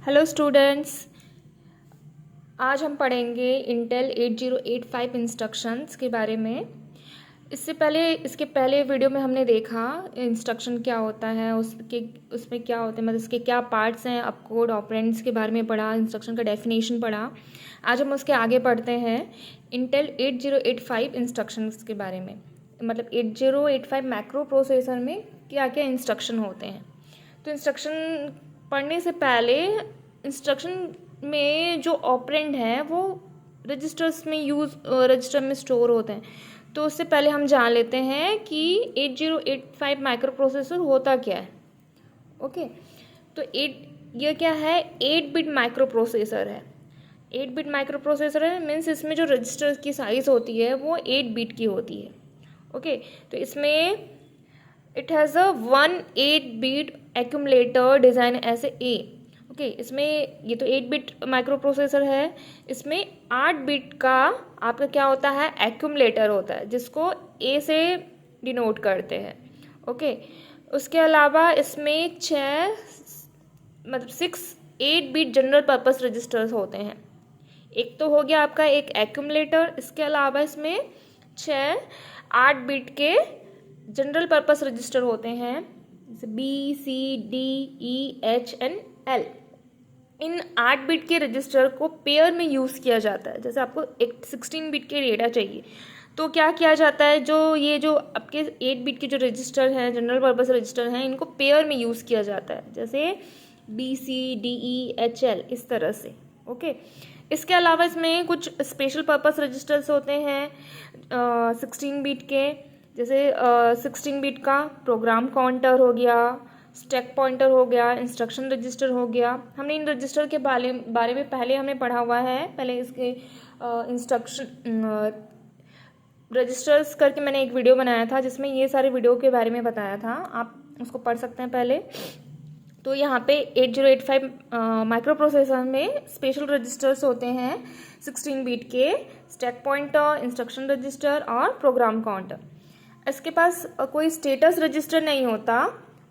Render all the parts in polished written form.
Hello students, आज हम पढ़ेंगे इंटेल 8085 इंस्ट्रक्शंस के बारे में। इसके पहले वीडियो में हमने देखा इंस्ट्रक्शन क्या होता है, उसमें क्या होते हैं, मतलब इसके क्या पार्ट्स हैं, अपकोड ऑपरेंड्स के बारे में पढ़ा, इंस्ट्रक्शन का डेफिनेशन पढ़ा। आज हम उसके आगे पढ़ते हैं इंटेल 8085 इंस्ट्रक्शंस के बारे में, मतलब 8085 मैक्रो प्रोसेसर में क्या क्या इंस्ट्रक्शन होते हैं। तो इंस्ट्रक्शन पढ़ने से पहले इंस्ट्रक्शन में जो ऑपरेंड है वो रजिस्टर में स्टोर होते हैं। तो उससे पहले हम जान लेते हैं कि 8085 माइक्रो प्रोसेसर होता क्या है। ओके, तो ये क्या है, 8 बिट माइक्रो प्रोसेसर है। 8 बिट माइक्रो प्रोसेसर है मीन्स इसमें जो रजिस्टर की साइज़ होती है वो 8 बिट की होती है। ओके, तो इसमें it has a 8 bit accumulator design as A. Okay, इसमें ये तो 8 बिट माइक्रो प्रोसेसर है, इसमें 8 बिट का आपका क्या होता है, एक्यूमुलेटर होता है, जिसको ए से डिनोट करते हैं। ओके, उसके अलावा इसमें 8 बिट जनरल पर्पस रजिस्टर्स होते हैं। एक तो हो गया आपका एक एक्यूमुलेटर, इसके अलावा इसमें 8 बिट के जनरल पर्पस रजिस्टर होते हैं, जैसे BCDEHNL। इन 8 बिट के रजिस्टर को पेयर में यूज़ किया जाता है। जैसे आपको एक 16 बिट के डेटा चाहिए तो क्या किया जाता है, जो आपके 8 बिट के जो रजिस्टर हैं, जनरल पर्पस रजिस्टर हैं, इनको पेयर में यूज़ किया जाता है, जैसे BCDEHL इस तरह से। ओके, इसके अलावा इसमें कुछ स्पेशल पर्पस रजिस्टर्स होते हैं 16 बिट के, जैसे 16 बिट का प्रोग्राम काउंटर हो गया, स्टैक पॉइंटर हो गया, इंस्ट्रक्शन रजिस्टर हो गया। हमने इन रजिस्टर के बारे में पहले हमने पढ़ा हुआ है। पहले इसके इंस्ट्रक्शन रजिस्टर्स करके मैंने एक वीडियो बनाया था जिसमें ये सारे वीडियो के बारे में बताया था, आप उसको पढ़ सकते हैं पहले। तो यहाँ पे 8085 माइक्रो प्रोसेसर में स्पेशल रजिस्टर्स होते हैं 16 बिट के, स्टैक पॉइंटर, इंस्ट्रक्शन रजिस्टर और प्रोग्राम काउंटर। इसके पास कोई स्टेटस रजिस्टर नहीं होता।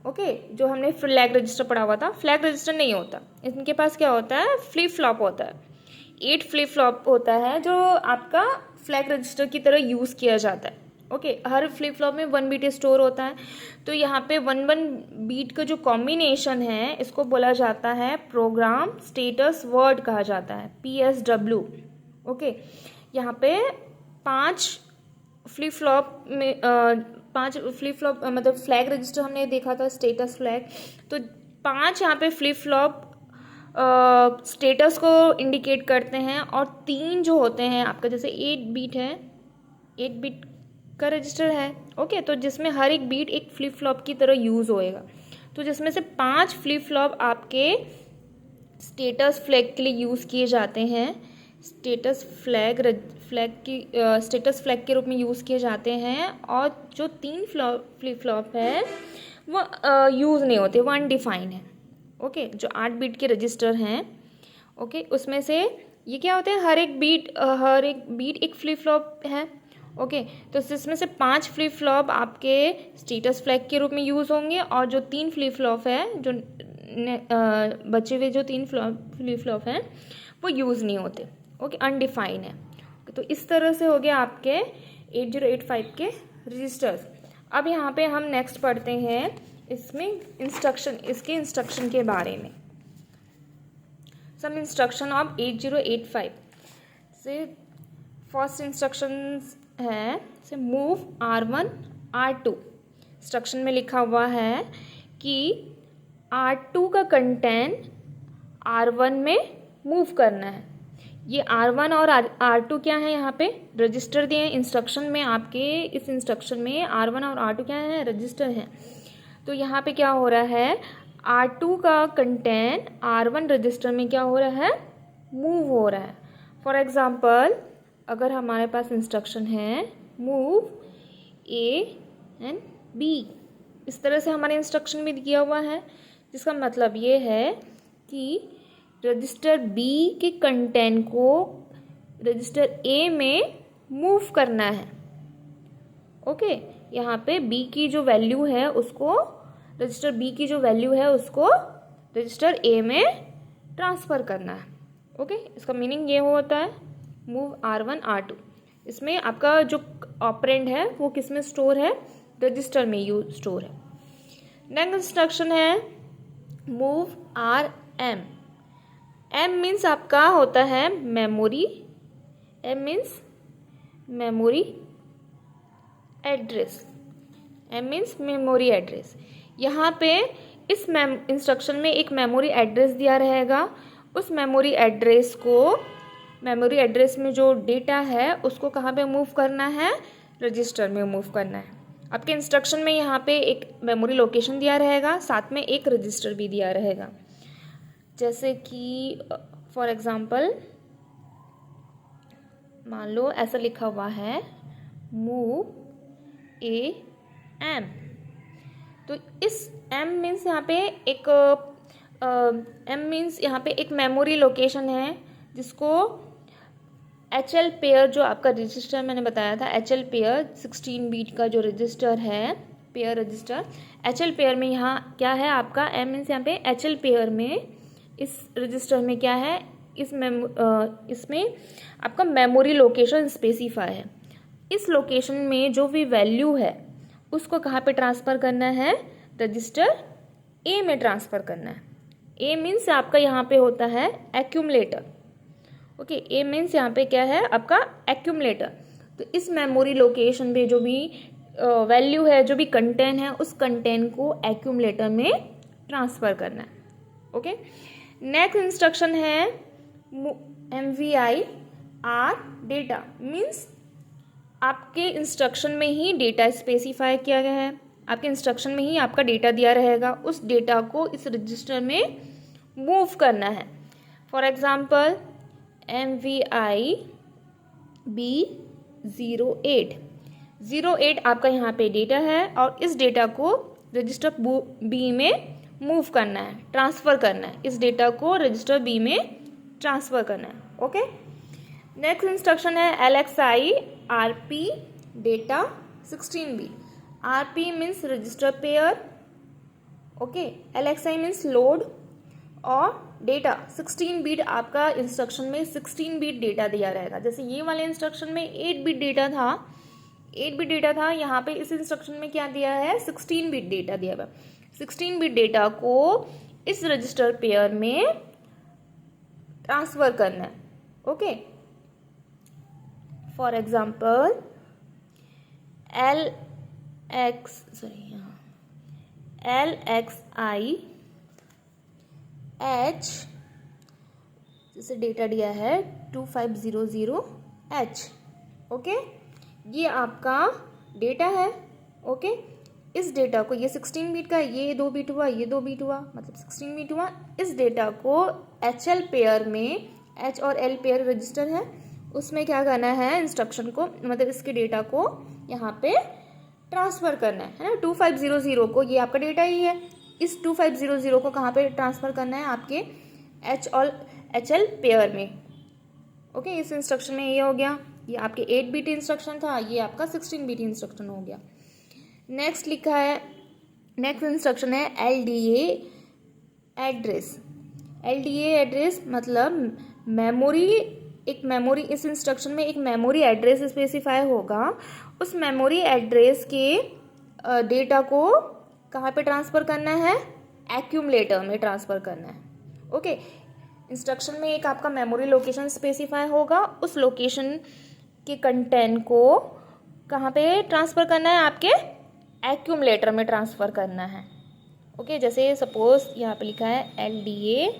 ओके, जो हमने फ्लैग रजिस्टर पढ़ा हुआ था, फ्लैग रजिस्टर नहीं होता। इनके पास क्या होता है, फ्लिप फ्लॉप होता है। 8 फ्लिप फ्लॉप होता है जो आपका फ्लैग रजिस्टर की तरह यूज़ किया जाता है। ओके, हर फ्लिप फ्लॉप में 1 बीट स्टोर होता है। तो यहाँ पे 1 बीट का जो कॉम्बिनेशन है इसको बोला जाता है प्रोग्राम स्टेटस वर्ड कहा जाता है, PSW। ओके, यहाँ पे 5 फ्लिप फ्लॉप में 5 फ्लिप फ्लॉप मतलब फ्लैग रजिस्टर हमने देखा था, स्टेटस फ्लैग। तो 5 यहाँ पे फ्लिप फ्लॉप स्टेटस को इंडिकेट करते हैं, और 3 जो होते हैं आपका, जैसे 8 बीट है, 8 बिट का रजिस्टर है। ओके, तो जिसमें हर एक बीट एक फ्लिप फ्लॉप की तरह यूज़ होएगा। तो जिसमें से 5 फ्लिप फ्लॉप आपके स्टेटस फ्लैग के लिए यूज़ किए जाते हैं, स्टेटस फ्लैग के रूप में यूज़ किए जाते हैं, और जो 3 फ्लिप फ्लॉप है वो यूज़ नहीं होते, वो अनडिफाइंड है। ओके, जो 8 बीट के रजिस्टर हैं, ओके, उसमें से ये क्या होते हैं, हर एक बीट एक फ्लिप फ्लॉप है। ओके, तो इसमें से 5 फ्लिप फ्लॉप आपके स्टेटस फ्लैग के रूप में यूज़ होंगे, और जो 3 फ्लिप फ्लॉप है, जो बचे हुए जो 3 फ्लिप फ्लॉप हैं वो यूज़ नहीं होते। ओके, अनडिफाइंड है। तो इस तरह से हो गया आपके 8085 के रजिस्टर्स। अब यहाँ पे हम नेक्स्ट पढ़ते हैं इसके इंस्ट्रक्शन के बारे में। सम इंस्ट्रक्शन ऑफ 8085 से फर्स्ट इंस्ट्रक्शन है से मूव R1 R2। इंस्ट्रक्शन में लिखा हुआ है कि R2 का कंटेंट R1 में मूव करना है। ये R1 और R2 क्या है, यहाँ पे रजिस्टर दिए हैं इंस्ट्रक्शन में। आपके इस इंस्ट्रक्शन में R1 और R2 क्या है, रजिस्टर हैं। तो यहाँ पे क्या हो रहा है, R2 का कंटेंट R1 रजिस्टर में क्या हो रहा है, मूव हो रहा है। फॉर एग्जाम्पल, अगर हमारे पास इंस्ट्रक्शन है मूव A एंड B, इस तरह से हमारे इंस्ट्रक्शन में दिया हुआ है, जिसका मतलब ये है कि रजिस्टर B के कंटेंट को रजिस्टर A में मूव करना है। ओके, यहाँ पे B की जो वैल्यू है उसको रजिस्टर A में ट्रांसफ़र करना है। ओके, इसका मीनिंग ये होता है मूव R1 R2। इसमें आपका जो ऑपरेंड है वो किस में स्टोर है, रजिस्टर में स्टोर है। नेक्स्ट इंस्ट्रक्शन है मूव RM। M मीन्स आपका होता है memory, M means memory address, M means memory address. यहाँ पे इस इंस्ट्रक्शन में एक मेमोरी एड्रेस दिया रहेगा। उस मेमोरी एड्रेस में जो डेटा है उसको कहाँ पे मूव करना है, रजिस्टर में मूव करना है। आपके इंस्ट्रक्शन में यहाँ पे एक मेमोरी लोकेशन दिया रहेगा, साथ में एक रजिस्टर भी दिया रहेगा। जैसे कि फॉर एग्जांपल मान लो ऐसा लिखा हुआ है मूव AM। तो इस M मीन्स यहाँ पे एक M मीन्स यहाँ पे एक मेमोरी लोकेशन है जिसको HL पेयर, जो आपका रजिस्टर मैंने बताया था HL पेयर 16 बीट का जो रजिस्टर है, पेयर रजिस्टर HL पेयर में यहाँ क्या है आपका M मीन्स यहाँ पे HL पेयर में इस रजिस्टर में क्या है, इसमें आपका मेमोरी लोकेशन स्पेसिफाई है। इस लोकेशन में जो भी वैल्यू है उसको कहाँ पे ट्रांसफ़र करना है, रजिस्टर A में ट्रांसफ़र करना है। A मीन्स आपका यहाँ पे होता है एक्यूमुलेटर। ओके, A मीन्स यहाँ पे क्या है आपका एक्यूमुलेटर। तो इस मेमोरी लोकेशन पे जो भी वैल्यू है, जो भी कंटेंट है, उस कंटेंट को एक्यूमुलेटर में ट्रांसफ़र करना है। ओके, नेक्स्ट इंस्ट्रक्शन है MVI R डेटा। मीन्स आपके इंस्ट्रक्शन में ही डेटा स्पेसिफाई किया गया है, आपके इंस्ट्रक्शन में ही आपका डेटा दिया रहेगा, उस डेटा को इस रजिस्टर में मूव करना है। फॉर एग्जांपल MVI B08 आपका यहाँ पे डेटा है और इस डेटा को रजिस्टर B में मूव करना है, ट्रांसफ़र करना है। इस डेटा को रजिस्टर B में ट्रांसफ़र करना है। ओके, नेक्स्ट इंस्ट्रक्शन है LXI RP data 16 bit. RP means register pair, okay, LXI means load, और डेटा 16 बीट आपका इंस्ट्रक्शन में 16 बीट डेटा दिया रहेगा। जैसे ये वाले इंस्ट्रक्शन में 8 बीट डेटा था, यहाँ पे इस इंस्ट्रक्शन में क्या दिया है, 16 बीट डेटा दिया हुआ। 16 बीट डेटा को इस रजिस्टर पेयर में ट्रांसफ़र करना है। Okay, for example LXI H, जैसे डेटा दिया है 2500H। ओके, ये आपका डेटा है। ओके, इस डेटा को, ये 16 बीट का, ये 2 बीट हुआ, ये 2 बीट हुआ, मतलब 16 बीट हुआ। इस डेटा को HL पेयर में, H और L पेयर रजिस्टर है, उसमें क्या करना है, इंस्ट्रक्शन को, मतलब इसके डेटा को यहाँ पे ट्रांसफ़र करना है ना। 2500 को, ये आपका डेटा ही है, इस 2500 को कहाँ पे ट्रांसफ़र करना है, आपके H और HL पेयर में। ओके, इस इंस्ट्रक्शन में ये हो गया, ये आपके 8 बीट इंस्ट्रक्शन था, ये आपका 16 बीट इंस्ट्रक्शन हो गया। नेक्स्ट लिखा है, नेक्स्ट इंस्ट्रक्शन है LDA एड्रेस। LDA एड्रेस मतलब मेमोरी, एक मेमोरी, इस इंस्ट्रक्शन में एक मेमोरी एड्रेस स्पेसिफाई होगा। उस मेमोरी एड्रेस के डेटा को कहाँ पे ट्रांसफ़र करना है, एक्यूमुलेटर में ट्रांसफ़र करना है। ओके, इंस्ट्रक्शन में एक आपका मेमोरी लोकेशन स्पेसिफाई होगा, उस लोकेशन के कंटेंट को कहाँ पे ट्रांसफ़र करना है, आपके एक्यूमुलेटर में ट्रांसफ़र करना है। ओके, जैसे सपोज यहाँ पे लिखा है LDA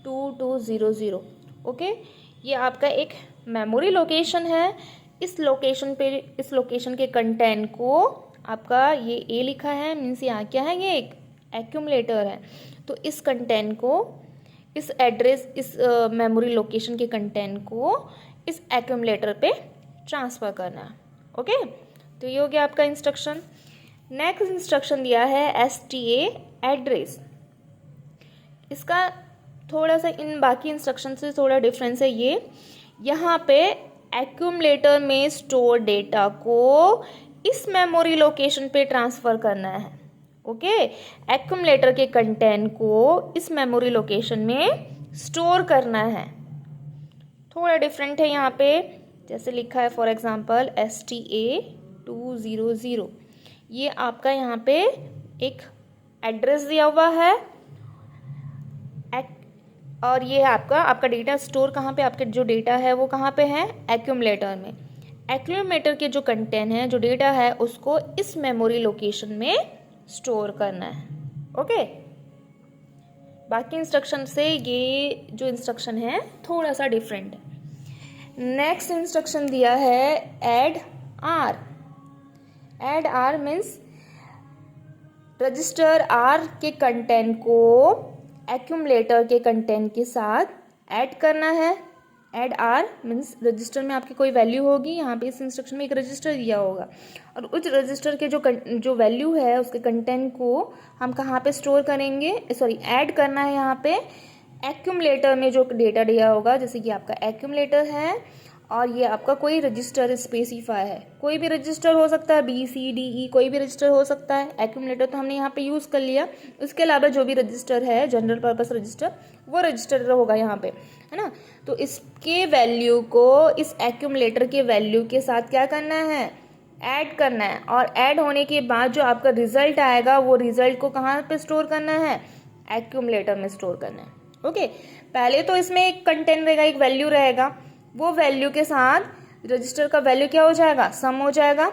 2200। ओके, ये आपका एक मेमोरी लोकेशन है। इस लोकेशन के कंटेंट को आपका ये A लिखा है, मीन्स यहाँ क्या है, ये एक एक्यूमुलेटर है। तो इस कंटेंट को, इस एड्रेस, इस मेमोरी लोकेशन के कंटेंट को इस एक्यूमुलेटर पे ट्रांसफ़र करना है। ओके, तो ये हो गया आपका इंस्ट्रक्शन। नेक्स्ट इंस्ट्रक्शन दिया है STA एड्रेस। इसका थोड़ा सा इन बाकी इंस्ट्रक्शन से थोड़ा डिफरेंस है। ये यहाँ पे एक्यूमुलेटर में स्टोर डेटा को इस मेमोरी लोकेशन पे ट्रांसफ़र करना है। ओके, एक्यूमुलेटर के कंटेंट को इस मेमोरी लोकेशन में स्टोर करना है। थोड़ा डिफरेंट है यहाँ पे, जैसे लिखा है फॉर एग्जांपल STA200, ये आपका यहाँ पे एक एड्रेस दिया हुआ है और ये आपका डेटा स्टोर कहाँ पे, आपके जो डेटा है वो कहाँ पे है, एक्यूमुलेटर में। एक्यूमुलेटर के जो कंटेंट है, जो डेटा है, उसको इस मेमोरी लोकेशन में स्टोर करना है। ओके, बाकी इंस्ट्रक्शन से ये जो इंस्ट्रक्शन है थोड़ा सा डिफरेंट है। नेक्स्ट इंस्ट्रक्शन दिया है add R. Add R means register R के कंटेंट को एक्यूमुलेटर के कंटेंट के साथ ऐड करना है। ऐड आर मीन्स रजिस्टर में आपकी कोई वैल्यू होगी, यहाँ पे इस इंस्ट्रक्शन में एक रजिस्टर दिया होगा और उस रजिस्टर के जो वैल्यू है उसके कंटेंट को हम कहाँ पे स्टोर करेंगे, सॉरी ऐड करना है यहाँ पे एक्यूमुलेटर में जो डेटा दिया होगा। जैसे कि आपका एक्यूमुलेटर है और ये आपका कोई रजिस्टर स्पेसिफाई है, कोई भी रजिस्टर हो सकता है, BCDE कोई भी रजिस्टर हो सकता है। एक्यूमुलेटर तो हमने यहाँ पे यूज़ कर लिया, उसके अलावा जो भी रजिस्टर है जनरल पर्पस रजिस्टर, वो रजिस्टर होगा यहाँ पे, है ना। तो इसके वैल्यू को इस एक्यूमुलेटर के वैल्यू के साथ क्या करना है, ऐड करना है। और ऐड होने के बाद जो आपका रिजल्ट आएगा वो रिजल्ट को कहाँ पे स्टोर करना है, एक्यूमुलेटर में स्टोर करना है। ओके, पहले तो इसमें एक कंटेंट रहेगा, एक वैल्यू रहेगा, वो वैल्यू के साथ रजिस्टर का वैल्यू क्या हो जाएगा, सम हो जाएगा।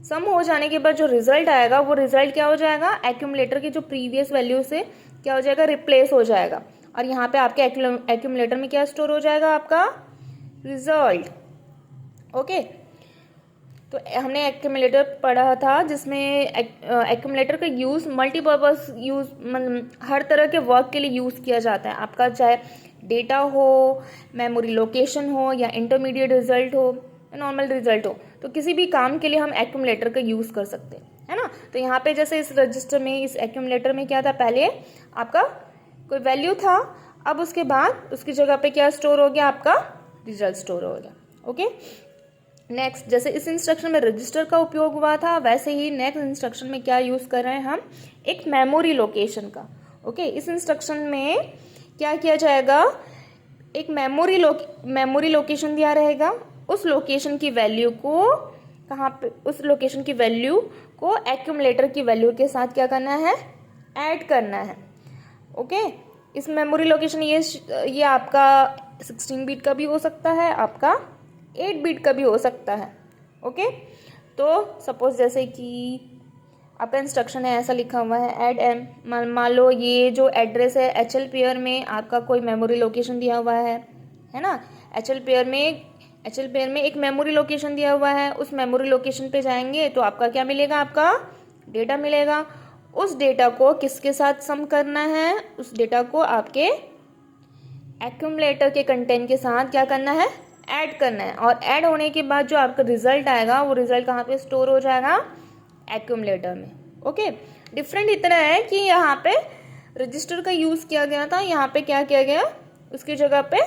सम हो जाने के बाद जो रिजल्ट आएगा वो रिजल्ट क्या हो जाएगा, एक्यूमुलेटर की जो प्रीवियस वैल्यू से क्या हो जाएगा, रिप्लेस हो जाएगा। और यहाँ पे आपके एक्यूमुलेटर में क्या स्टोर हो जाएगा, आपका रिजल्ट। ओके, तो हमने एक्यूमुलेटर पढ़ा था जिसमें एक्यूमुलेटर का यूज़ मल्टीपर्पज़ यूज़, हर तरह के वर्क के लिए यूज़ किया जाता है। आपका चाहे डेटा हो, मेमोरी लोकेशन हो, या इंटरमीडिएट रिजल्ट हो, नॉर्मल रिजल्ट हो, तो किसी भी काम के लिए हम एक्यूमुलेटर का यूज़ कर सकते हैं, है ना। तो यहाँ पे जैसे इस रजिस्टर में, इस एक्यूमुलेटर में क्या था, पहले आपका कोई वैल्यू था, अब उसके बाद उसकी जगह पे क्या स्टोर हो गया, आपका रिजल्ट स्टोर हो गया। ओके, नेक्स्ट, जैसे इस इंस्ट्रक्शन में रजिस्टर का उपयोग हुआ था, वैसे ही नेक्स्ट इंस्ट्रक्शन में क्या यूज़ कर रहे हैं हम, एक मेमोरी लोकेशन का। ओके, इस इंस्ट्रक्शन में क्या किया जाएगा, एक मेमोरी लोकेशन दिया रहेगा, उस लोकेशन की वैल्यू को कहाँ पे, उस लोकेशन की वैल्यू को एक्यूमुलेटर की वैल्यू के साथ क्या करना है, ऐड करना है। ओके, इस मेमोरी लोकेशन ये आपका 16 बिट का भी हो सकता है, आपका 8 बिट का भी हो सकता है। ओके, तो सपोज जैसे कि आपका इंस्ट्रक्शन है, ऐसा लिखा हुआ है ऐड एम, मान लो ये जो एड्रेस है HL पेयर में आपका कोई मेमोरी लोकेशन दिया हुआ है ना। HL पेयर में एक मेमोरी लोकेशन दिया हुआ है, उस मेमोरी लोकेशन पे जाएंगे तो आपका क्या मिलेगा, आपका डेटा मिलेगा। उस डेटा को किसके साथ सम करना है, उस डेटा को आपके एक्यूमुलेटर के कंटेंट के साथ क्या करना है, ऐड करना है। और ऐड होने के बाद जो आपका रिजल्ट आएगा वो रिजल्ट कहाँ पे स्टोर हो जाएगा, एक्यूमुलेटर में। ओके, डिफरेंट इतना है कि यहाँ पे रजिस्टर का यूज़ किया गया था, यहाँ पे क्या किया गया, उसकी जगह पे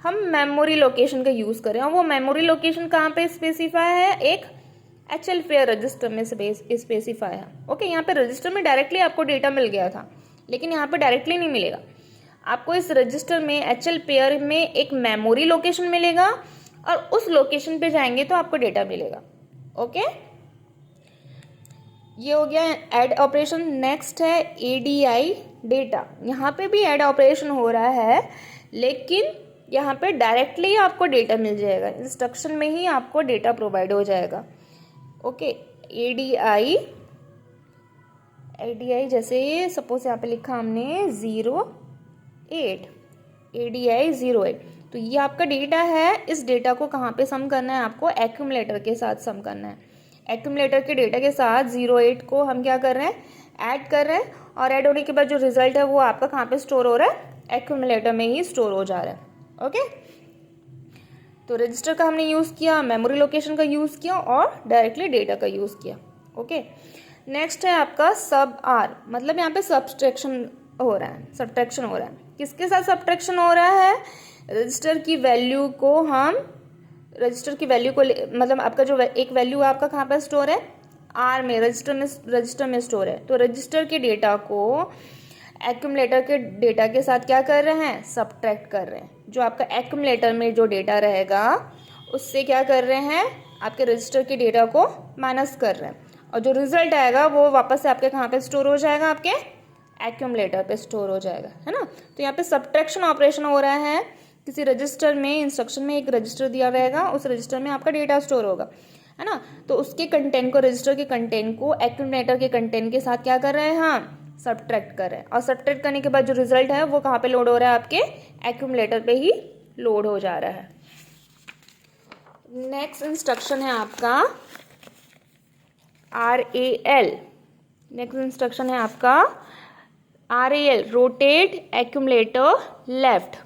हम मेमोरी लोकेशन का यूज़ करें। और वो मेमोरी लोकेशन कहाँ पे स्पेसिफाई है, एक HL पेयर रजिस्टर में स्पेसिफाई है। ओके, यहाँ पे रजिस्टर में डायरेक्टली आपको डेटा मिल गया था, लेकिन यहाँ पे डायरेक्टली नहीं मिलेगा आपको। इस रजिस्टर में HL पेयर में एक मेमोरी लोकेशन मिलेगा और उस लोकेशन पे जाएंगे तो आपको डेटा मिलेगा। ओके, ये हो गया ऐड ऑपरेशन। नेक्स्ट है ADI डेटा। यहाँ पे भी ऐड ऑपरेशन हो रहा है, लेकिन यहाँ पे डायरेक्टली आपको डेटा मिल जाएगा, इंस्ट्रक्शन में ही आपको डेटा प्रोवाइड हो जाएगा। ओके, ADI जैसे सपोज यहाँ पे लिखा हमने 08 ADI 08, तो ये आपका डेटा है। इस डेटा को कहाँ पे सम करना है, आपको एक्यूमुलेटर के साथ सम करना है। एक्यूमुलेटर के डेटा के साथ 08 को हम क्या कर रहे हैं, ऐड कर रहे हैं। और ऐड होने के बाद जो रिजल्ट है वो आपका कहाँ पे स्टोर हो रहा है, एक्यूमुलेटर में ही स्टोर हो जा रहा है। ओके, तो रजिस्टर का हमने यूज़ किया, मेमोरी लोकेशन का यूज़ किया और डायरेक्टली डेटा का यूज़ किया। ओके, नेक्स्ट है आपका सब आर, मतलब यहाँ पे सब्सट्रैक्शन हो रहा है, किसके साथ सब्ट्रैक्शन हो रहा है, रजिस्टर की वैल्यू को मतलब आपका जो एक वैल्यू आपका कहाँ पर स्टोर है, आर में रजिस्टर में स्टोर है, तो रजिस्टर के डेटा को एक्यूमुलेटर के डेटा के साथ क्या कर रहे हैं, सब्ट्रैक्ट कर रहे हैं। जो आपका एक्यूमुलेटर में जो डेटा रहेगा उससे क्या कर रहे हैं, आपके रजिस्टर के डेटा को माइनस कर रहे हैं, और जो रिजल्ट आएगा वो वापस से आपके कहाँ पे स्टोर हो जाएगा, आपके एक्यूमुलेटर पे स्टोर हो जाएगा, है ना। तो यहाँ पे सब्ट्रैक्शन ऑपरेशन हो रहा है। किसी रजिस्टर में, इंस्ट्रक्शन में एक रजिस्टर दिया रहेगा, उस रजिस्टर में आपका डेटा स्टोर होगा, है ना। तो उसके कंटेंट को, रजिस्टर के कंटेंट को एक्यूमुलेटर के कंटेंट के साथ क्या कर रहे हैं, हाँ, सब्ट्रैक्ट कर रहे हैं। और सब्ट्रैक्ट करने के बाद जो रिजल्ट है वो कहाँ पे लोड हो रहा है, आपके एक्यूमुलेटर पे ही लोड हो जा रहा है। नेक्स्ट इंस्ट्रक्शन है आपका RAL। नेक्स्ट इंस्ट्रक्शन है आपका RAL, rotate accumulator left.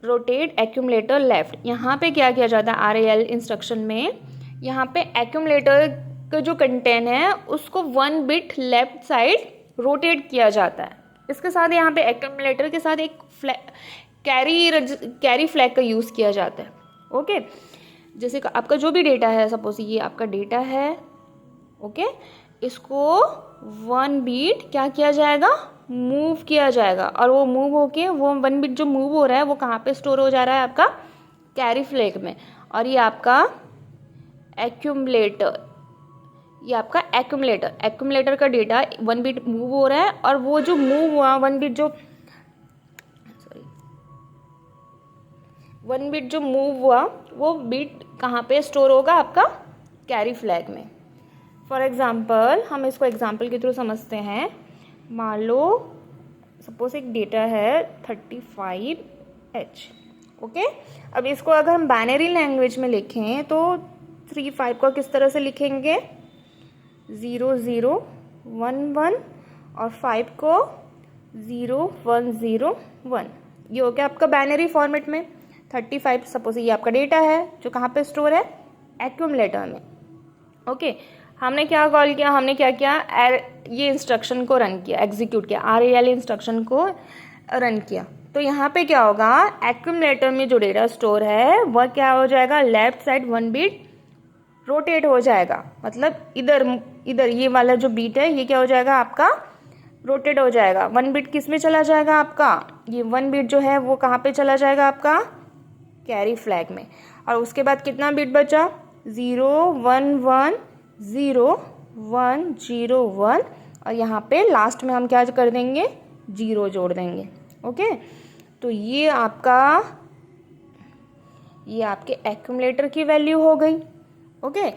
Rotate accumulator left. यहाँ पे क्या किया जाता है RAL इंस्ट्रक्शन में, यहाँ पे एक्यूमुलेटर का जो कंटेंट है उसको 1 बिट लेफ्ट साइड रोटेट किया जाता है। इसके साथ यहाँ पे एक्यूमुलेटर के साथ एक कैरी फ्लैग का यूज़ किया जाता है। ओके, जैसे आपका जो भी डेटा है, सपोज ये आपका डेटा है, ओके, इसको 1 बिट क्या किया जाएगा, मूव किया जाएगा, और वो मूव होके वो 1 बिट जो मूव हो रहा है वो कहाँ पे स्टोर हो जा रहा है, आपका कैरी फ्लैग में। और ये आपका एक्यूमुलेटर, ये आपका एक्यूमुलेटर का डेटा 1 बिट मूव हो रहा है, और वो जो मूव हुआ 1 बिट जो मूव हुआ वो बिट कहाँ पे स्टोर होगा, आपका कैरी फ्लैग में। फॉर एग्जाम्पल, हम इसको एग्जाम्पल के थ्रू समझते हैं। मान लो सपोज एक डेटा है 35H, ओके। अब इसको अगर हम बाइनरी लैंग्वेज में लिखें तो 35 को किस तरह से लिखेंगे, 0 0 1 1, और 5 को 0 1 0 1। ये हो गया आपका बाइनरी फॉर्मेट में 35। सपोज ये आपका डेटा है जो कहाँ पे स्टोर है, एक्यूमुलेटर में, ओके। हमने क्या कॉल किया, हमने क्या किया, ये इंस्ट्रक्शन को रन किया, एग्जीक्यूट किया, RAL इंस्ट्रक्शन को रन किया। तो यहाँ पे क्या होगा, एक्यूमुलेटर में जो डेटा स्टोर है वह क्या हो जाएगा, लेफ्ट साइड 1 बिट रोटेट हो जाएगा। मतलब इधर ये वाला जो बीट है ये क्या हो जाएगा, आपका रोटेट हो जाएगा। 1 बिट किस में चला जाएगा, आपका ये 1 बिट जो है वो कहाँ पे चला जाएगा, आपका कैरी फ्लैग में। और उसके बाद कितना बिट बचा, 0 1 1 0 1 0 1, और यहाँ पे लास्ट में हम क्या कर देंगे, 0 जोड़ देंगे, ओके। तो ये आपके एक्यूमुलेटर की वैल्यू हो गई, ओके।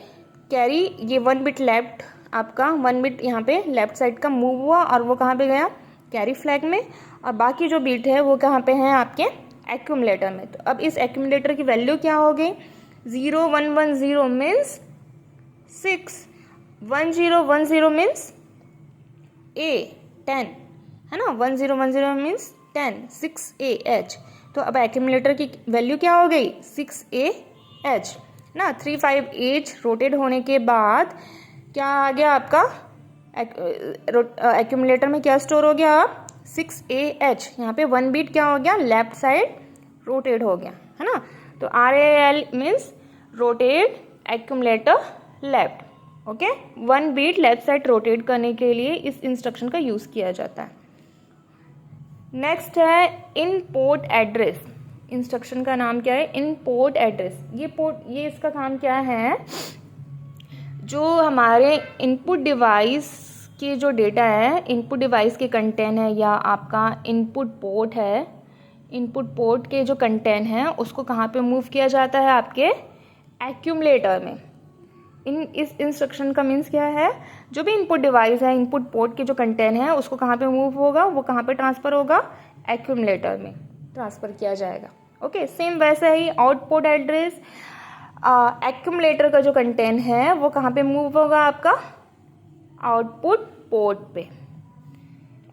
कैरी, ये 1 बिट लेफ्ट, आपका 1 बिट यहाँ पे लेफ्ट साइड का मूव हुआ और वो कहाँ पे गया, कैरी फ्लैग में, और बाकी जो बिट है वो कहाँ पे है, आपके एक्यूमुलेटर में। तो अब इस एक्यूमुलेटर की वैल्यू क्या हो गई, 0 1 1 0 मीन्स 6, 1 0 1 0 मीन्स 10, है ना, 1 0 1 0 मीन्स 10, 6AH। तो अब एक्यूमुलेटर की वैल्यू क्या हो गई, 6AH ना। 35H रोटेट होने के बाद क्या आ गया, आपका एक्यूमुलेटर में क्या स्टोर हो गया, 6AH। यहाँ पे 1 बिट क्या हो गया, लेफ्ट साइड रोटेट हो गया, है ना। तो RAL means rotate accumulator left, okay. 1 bit left side rotate करने के लिए इस इंस्ट्रक्शन का यूज़ किया जाता है। नेक्स्ट है इन पोर्ट एड्रेस। इंस्ट्रक्शन का नाम क्या है, इन पोर्ट एड्रेस। ये इसका काम क्या है, जो हमारे इनपुट डिवाइस के जो डेटा है, इनपुट डिवाइस के कंटेंट है, या आपका इनपुट पोर्ट है, इनपुट पोर्ट के जो कंटेंट है उसको कहाँ पे मूव किया जाता है, आपके एक्यूमुलेटर में। इस इंस्ट्रक्शन का मीन्स क्या है, जो भी इनपुट डिवाइस है, इनपुट पोर्ट के जो कंटेंट है उसको कहाँ पे मूव होगा, वो कहाँ पे ट्रांसफ़र होगा, एक्यूमुलेटर में ट्रांसफ़र किया जाएगा, ओके। सेम वैसे ही आउटपुट एड्रेस, एक्यूमुलेटर का जो कंटेंट है वो कहाँ पे मूव होगा, आपका आउटपुट पोर्ट पे।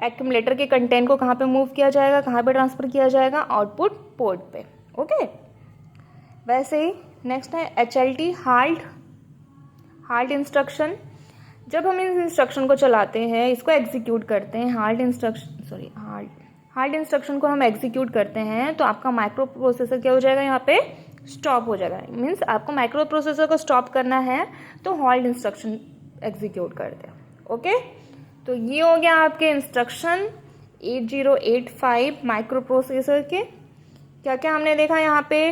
एक्यूमुलेटर के कंटेंट को कहाँ पे मूव किया जाएगा, कहाँ पे ट्रांसफ़र किया जाएगा, आउटपुट पोर्ट पे, ओके। वैसे ही नेक्स्ट है HLT, हाल्ट इंस्ट्रक्शन। जब हम इस इंस्ट्रक्शन को चलाते हैं, इसको एग्जीक्यूट करते हैं, हाल्ट इंस्ट्रक्शन को हम एग्जीक्यूट करते हैं, तो आपका माइक्रो प्रोसेसर क्या हो जाएगा, यहाँ पे स्टॉप हो जाएगा। मीन्स आपको माइक्रो प्रोसेसर को स्टॉप करना है तो हॉल्ट इंस्ट्रक्शन एग्जीक्यूट करते हैं। ओके, तो ये हो गया आपके इंस्ट्रक्शन 8085 माइक्रो प्रोसेसर के। क्या क्या हमने देखा यहाँ पे,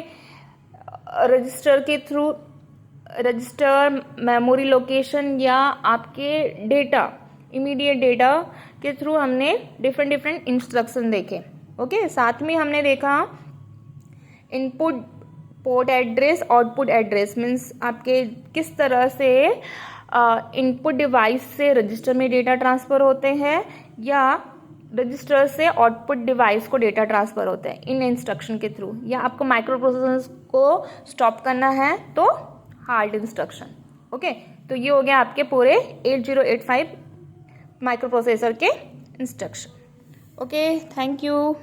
रजिस्टर के थ्रू, रजिस्टर, मेमोरी लोकेशन या आपके डेटा, इमीडिएट डेटा के थ्रू हमने डिफरेंट इंस्ट्रक्शन देखे। ओके, साथ में हमने देखा input port address, output address, means आपके किस तरह से इनपुट डिवाइस से रजिस्टर में डेटा ट्रांसफ़र होते हैं या रजिस्टर से आउटपुट डिवाइस को डेटा ट्रांसफ़र होता है इन इंस्ट्रक्शन के थ्रू। या आपको माइक्रो प्रोसेसर को स्टॉप करना है तो हार्ड इंस्ट्रक्शन। ओके, तो ये हो गया आपके पूरे 8085 माइक्रो प्रोसेसर के इंस्ट्रक्शन। Okay, thank you.